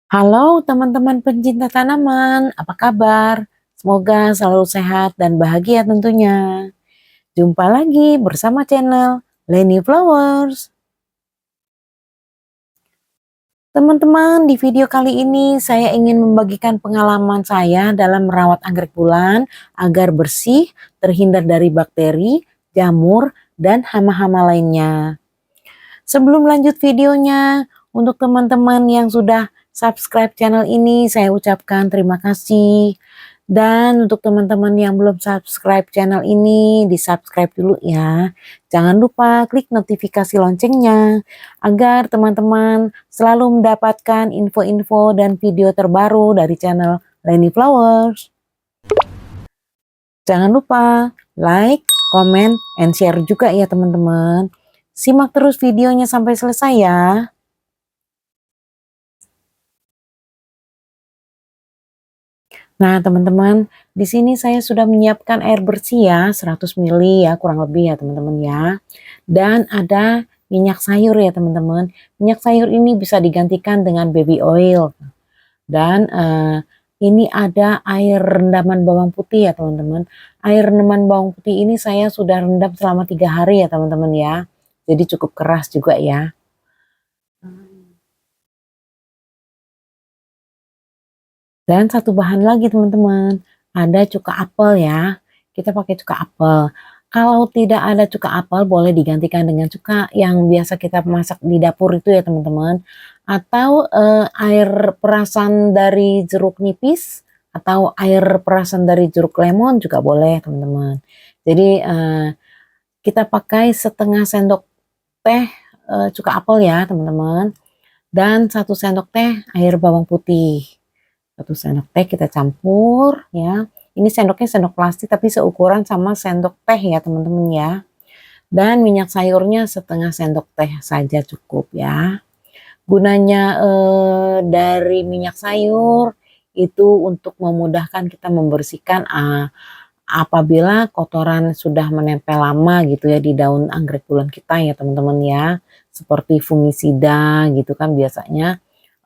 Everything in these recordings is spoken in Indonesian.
Halo teman-teman pencinta tanaman, apa kabar? Semoga selalu sehat dan bahagia tentunya. Jumpa lagi bersama channel Leni Flowers. Teman-teman, di video kali ini saya ingin membagikan pengalaman saya dalam merawat anggrek bulan agar bersih, terhindar dari bakteri, jamur, dan hama-hama lainnya. Sebelum lanjut videonya, untuk teman-teman yang sudah subscribe channel ini, saya ucapkan terima kasih. Dan untuk teman-teman yang belum subscribe channel ini, di-subscribe dulu ya. Jangan lupa klik notifikasi loncengnya, agar teman-teman selalu mendapatkan info-info dan video terbaru dari channel Leni Flowers. Jangan lupa like, comment, and share juga ya teman-teman. Simak terus videonya sampai selesai ya. Nah, teman-teman, di sini saya sudah menyiapkan air bersih ya, 100 ml ya, kurang lebih ya, teman-teman ya. Dan ada minyak sayur ya, teman-teman. Minyak sayur ini bisa digantikan dengan baby oil. Dan ini ada air rendaman bawang putih ya, teman-teman. Air rendaman bawang putih ini saya sudah rendam selama 3 hari ya, teman-teman ya. Jadi cukup keras juga ya. Dan satu bahan lagi teman-teman, ada cuka apel ya. Kita pakai cuka apel. Kalau tidak ada cuka apel boleh digantikan dengan cuka yang biasa kita masak di dapur itu ya teman-teman. Atau air perasan dari jeruk nipis atau air perasan dari jeruk lemon juga boleh teman-teman. Jadi kita pakai setengah sendok teh cuka apel ya teman-teman. Dan 1 sendok teh air bawang putih. 1 sendok teh kita campur ya. Ini sendoknya sendok plastik tapi seukuran sama sendok teh ya teman-teman ya. Dan minyak sayurnya setengah sendok teh saja cukup ya. Gunanya dari minyak sayur itu untuk memudahkan kita membersihkan apabila kotoran sudah menempel lama gitu ya di daun anggrek bulan kita ya teman-teman ya. Seperti fungisida gitu kan biasanya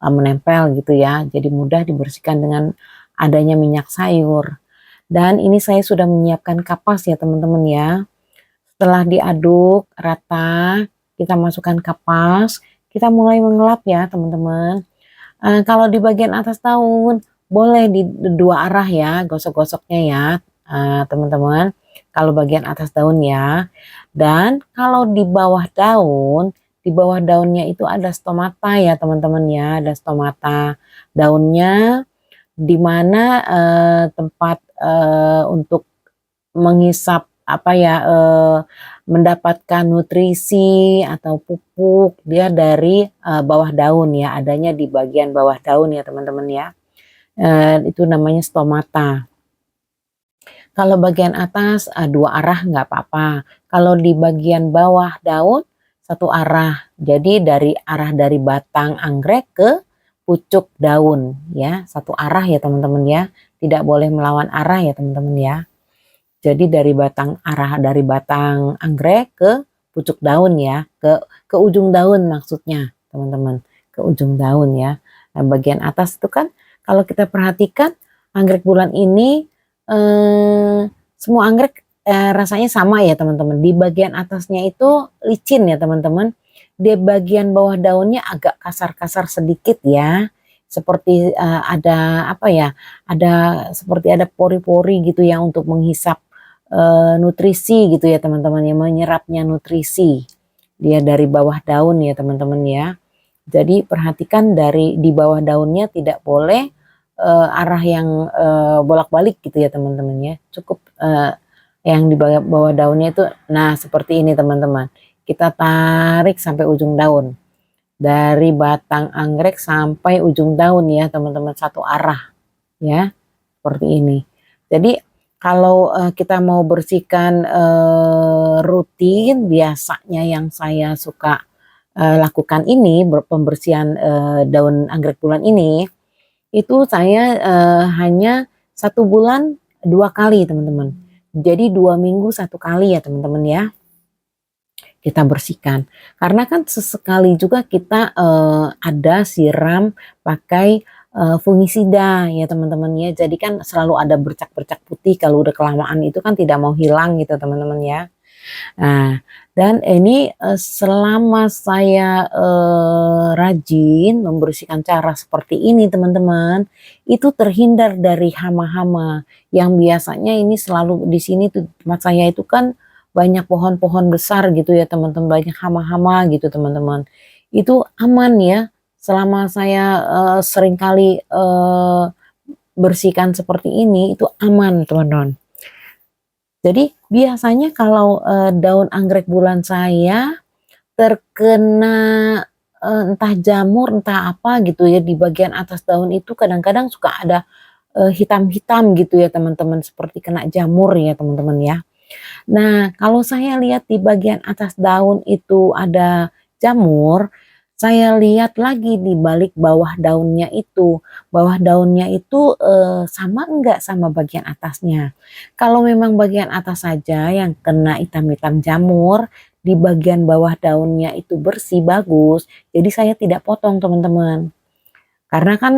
menempel gitu ya. Jadi mudah dibersihkan dengan adanya minyak sayur. Dan ini saya sudah menyiapkan kapas ya teman-teman ya. Setelah diaduk rata, kita masukkan kapas. Kita mulai mengelap ya teman-teman. Kalau di bagian atas daun boleh di dua arah ya gosok-gosoknya ya teman-teman. Kalau bagian atas daun ya. Dan kalau di bawah daunnya itu ada stomata ya teman-teman ya. Ada stomata daunnya di mana tempat untuk menghisap apa ya mendapatkan nutrisi atau pupuk dia dari bawah daun ya, adanya di bagian bawah daun ya teman-teman ya. Itu namanya stomata. Kalau bagian atas dua arah nggak apa-apa. Kalau di bagian bawah daun satu arah. Jadi dari batang anggrek ke pucuk daun ya, satu arah ya teman-teman ya. Tidak boleh melawan arah ya teman-teman ya. Jadi dari batang anggrek ke pucuk daun ya, ke ujung daun maksudnya teman-teman, ke ujung daun ya. Nah, bagian atas itu kan kalau kita perhatikan anggrek bulan ini semua anggrek rasanya sama ya teman-teman. Di bagian atasnya itu licin ya teman-teman. Di bagian bawah daunnya agak kasar-kasar sedikit ya. Seperti ada apa ya? Ada pori-pori gitu ya untuk menghisap nutrisi gitu ya teman-teman ya, menyerapnya nutrisi dia dari bawah daun ya teman-teman ya. Jadi perhatikan dari di bawah daunnya tidak boleh arah yang bolak-balik gitu ya teman-teman ya. Cukup yang di bawah daunnya itu nah seperti ini teman-teman. Kita tarik sampai ujung daun. Dari batang anggrek sampai ujung daun ya teman-teman, satu arah ya. Seperti ini. Jadi kalau kita mau bersihkan rutin, biasanya yang saya suka lakukan ini pembersihan daun anggrek bulan ini, itu saya hanya 1 bulan 2 kali teman-teman. Jadi 2 minggu 1 kali ya teman-teman ya. kita bersihkan. Karena kan sesekali juga kita ada siram pakai fungisida ya teman-teman ya. Jadi kan selalu ada bercak-bercak putih kalau udah kelamaan itu kan tidak mau hilang gitu teman-teman ya. Nah, dan ini selama saya rajin membersihkan cara seperti ini teman-teman, itu terhindar dari hama-hama yang biasanya ini selalu di sini tuh tempat saya itu kan banyak pohon-pohon besar gitu ya teman-teman, banyak hama-hama gitu teman-teman. Itu aman ya selama saya seringkali bersihkan seperti ini itu aman teman-teman. Jadi biasanya kalau daun anggrek bulan saya terkena entah jamur, entah apa gitu ya di bagian atas daun itu kadang-kadang suka ada hitam-hitam gitu ya teman-teman, seperti kena jamur ya teman-teman ya. Nah, kalau saya lihat di bagian atas daun itu ada jamur, saya lihat lagi di balik bawah daunnya itu. Bawah daunnya itu sama enggak sama bagian atasnya. Kalau memang bagian atas saja yang kena hitam-hitam jamur, di bagian bawah daunnya itu bersih bagus, jadi saya tidak potong teman-teman. Karena kan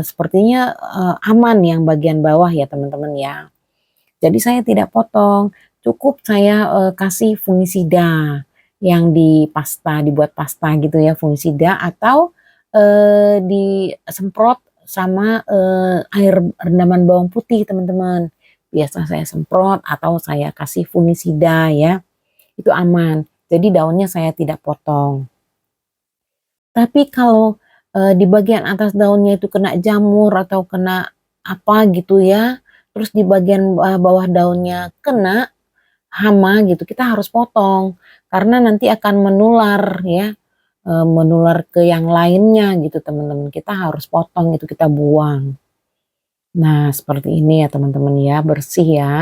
sepertinya aman yang bagian bawah ya teman-teman ya. Jadi saya tidak potong, cukup saya kasih fungisida yang di pasta, dibuat pasta gitu ya fungisida atau disemprot sama air rendaman bawang putih teman-teman. Biasa saya semprot atau saya kasih fungisida ya, itu aman. Jadi daunnya saya tidak potong. Tapi kalau di bagian atas daunnya itu kena jamur atau kena apa gitu ya, terus di bagian bawah daunnya kena hama gitu, kita harus potong karena nanti akan menular ya, menular ke yang lainnya gitu teman-teman. Kita harus potong itu, kita buang. Nah, seperti ini ya teman-teman ya, bersih ya.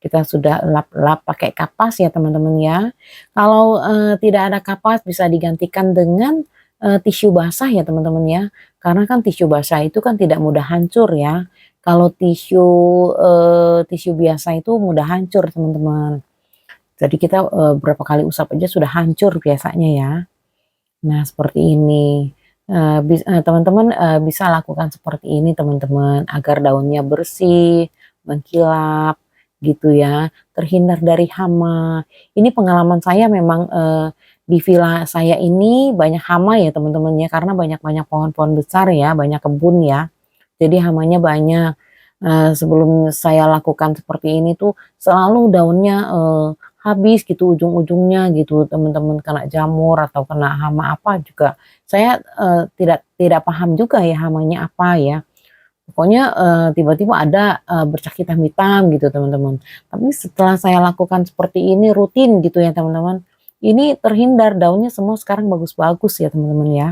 Kita sudah lap-lap pakai kapas ya teman-teman ya. Kalau tidak ada kapas bisa digantikan dengan tisu basah ya teman-teman ya. Karena kan tisu basah itu kan tidak mudah hancur ya. Kalau tisu biasa itu mudah hancur teman-teman. Jadi kita berapa kali usap aja sudah hancur biasanya ya. Nah, seperti ini. Teman-teman bisa lakukan seperti ini teman-teman agar daunnya bersih, mengkilap gitu ya, terhindar dari hama. Ini pengalaman saya memang di villa saya ini banyak hama ya teman-teman ya, karena banyak-banyak pohon-pohon besar ya, banyak kebun ya. Jadi hamanya banyak. Sebelum saya lakukan seperti ini tuh selalu daunnya habis gitu ujung-ujungnya gitu teman-teman, kena jamur atau kena hama apa juga saya tidak tidak paham juga ya hamanya apa ya. Pokoknya tiba-tiba ada bercak hitam-hitam gitu teman-teman. Tapi setelah saya lakukan seperti ini rutin gitu ya teman-teman, ini terhindar, daunnya semua sekarang bagus-bagus ya teman-teman ya.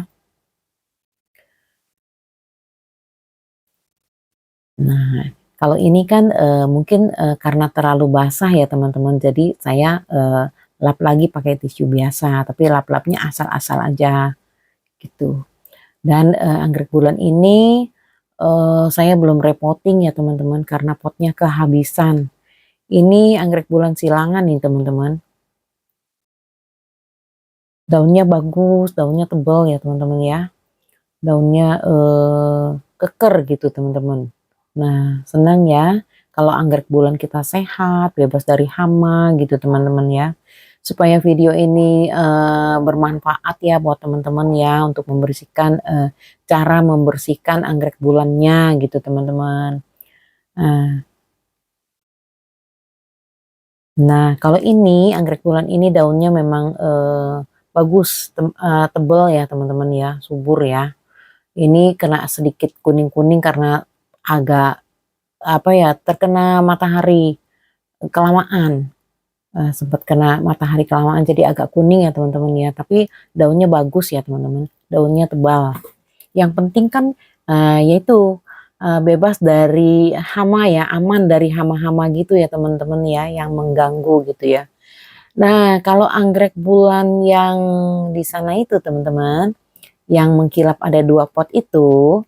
Nah, kalau ini kan mungkin karena terlalu basah ya teman-teman, jadi saya lap lagi pakai tisu biasa, tapi lap-lapnya asal-asal aja gitu. Dan anggrek bulan ini saya belum repotting ya teman-teman karena potnya kehabisan. Ini anggrek bulan silangan nih teman-teman. Daunnya bagus, daunnya tebal ya teman-teman ya. Daunnya keker gitu teman-teman. Nah, senang ya kalau anggrek bulan kita sehat, bebas dari hama gitu teman-teman ya. Supaya video ini bermanfaat ya buat teman-teman ya untuk membersihkan cara membersihkan anggrek bulannya gitu teman-teman. Nah, nah, kalau ini anggrek bulan ini daunnya memang bagus, tebal ya teman-teman ya, subur ya. Ini kena sedikit kuning-kuning karena agak apa ya, terkena matahari kelamaan. Sempat kena matahari kelamaan jadi agak kuning ya teman-teman ya, tapi daunnya bagus ya teman-teman, daunnya tebal. Yang penting kan yaitu bebas dari hama ya, aman dari hama-hama gitu ya teman-teman ya, yang mengganggu gitu ya. Nah, kalau anggrek bulan yang di sana itu teman-teman, yang mengkilap ada 2 pot itu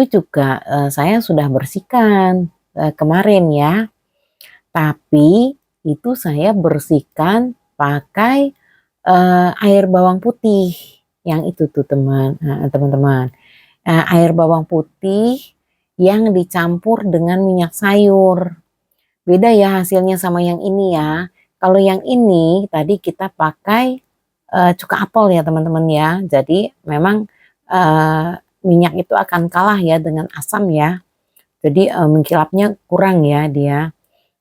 juga saya sudah bersihkan kemarin ya. Tapi itu saya bersihkan pakai air bawang putih yang itu tuh teman-teman. Air bawang putih yang dicampur dengan minyak sayur. Beda ya hasilnya sama yang ini ya. Kalau yang ini tadi kita pakai cuka apel ya teman-teman ya. Jadi memang eh, minyak itu akan kalah ya dengan asam ya. Jadi mengkilapnya kurang ya dia.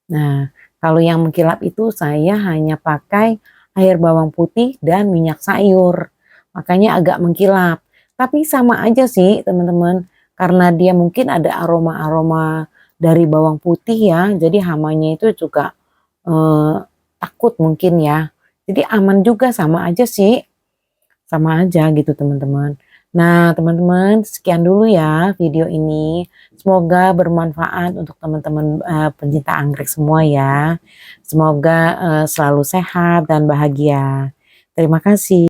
Nah, kalau yang mengkilap itu saya hanya pakai air bawang putih dan minyak sayur. Makanya agak mengkilap. Tapi sama aja sih teman-teman. Karena dia mungkin ada aroma-aroma dari bawang putih ya. Jadi hamanya itu juga eh, takut mungkin ya. Jadi aman juga sama aja sih. Sama aja gitu teman-teman. Nah teman-teman sekian dulu ya video ini. Semoga bermanfaat untuk teman-teman pencinta anggrek semua ya. Semoga selalu sehat dan bahagia. Terima kasih.